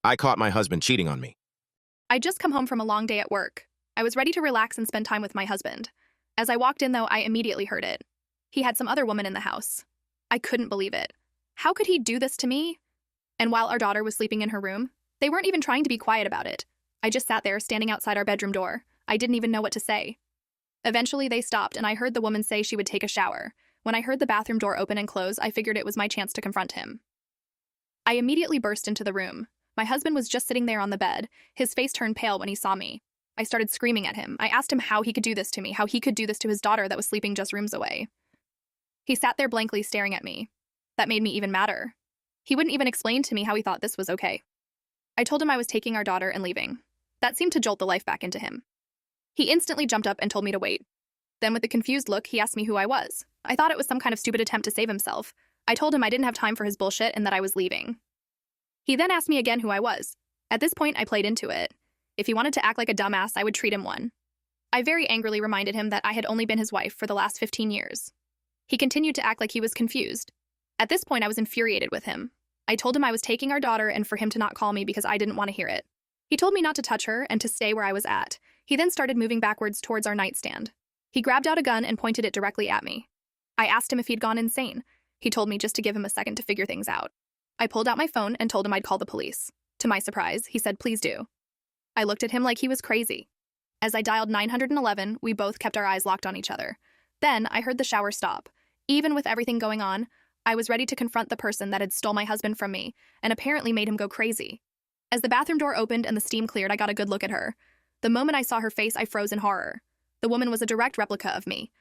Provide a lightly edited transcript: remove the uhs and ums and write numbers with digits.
I caught my husband cheating on me. I'd just come home from a long day at work. I was ready to relax and spend time with my husband. As I walked in, though, I immediately heard it. He had some other woman in the house. I couldn't believe it. How could he do this to me? And while our daughter was sleeping in her room, they weren't even trying to be quiet about it. I just sat there, standing outside our bedroom door. I didn't even know what to say. Eventually, they stopped, and I heard the woman say she would take a shower. When I heard the bathroom door open and close, I figured it was my chance to confront him. I immediately burst into the room. My husband was just sitting there on the bed. His face turned pale when he saw me. I started screaming at him. I asked him how he could do this to me, how he could do this to his daughter that was sleeping just rooms away. He sat there blankly staring at me. That made me even madder. He wouldn't even explain to me how he thought this was okay. I told him I was taking our daughter and leaving. That seemed to jolt the life back into him. He instantly jumped up and told me to wait. Then with a confused look, he asked me who I was. I thought it was some kind of stupid attempt to save himself. I told him I didn't have time for his bullshit and that I was leaving. He then asked me again who I was. At this point, I played into it. If he wanted to act like a dumbass, I would treat him one. I very angrily reminded him that I had only been his wife for the last 15 years. He continued to act like he was confused. At this point, I was infuriated with him. I told him I was taking our daughter and for him to not call me because I didn't want to hear it. He told me not to touch her and to stay where I was at. He then started moving backwards towards our nightstand. He grabbed out a gun and pointed it directly at me. I asked him if he'd gone insane. He told me just to give him a second to figure things out. I pulled out my phone and told him I'd call the police. To my surprise, he said, "Please do." I looked at him like he was crazy. As I dialed 911, we both kept our eyes locked on each other. Then I heard the shower stop. Even with everything going on, I was ready to confront the person that had stole my husband from me and apparently made him go crazy. As the bathroom door opened and the steam cleared, I got a good look at her. The moment I saw her face, I froze in horror. The woman was a direct replica of me.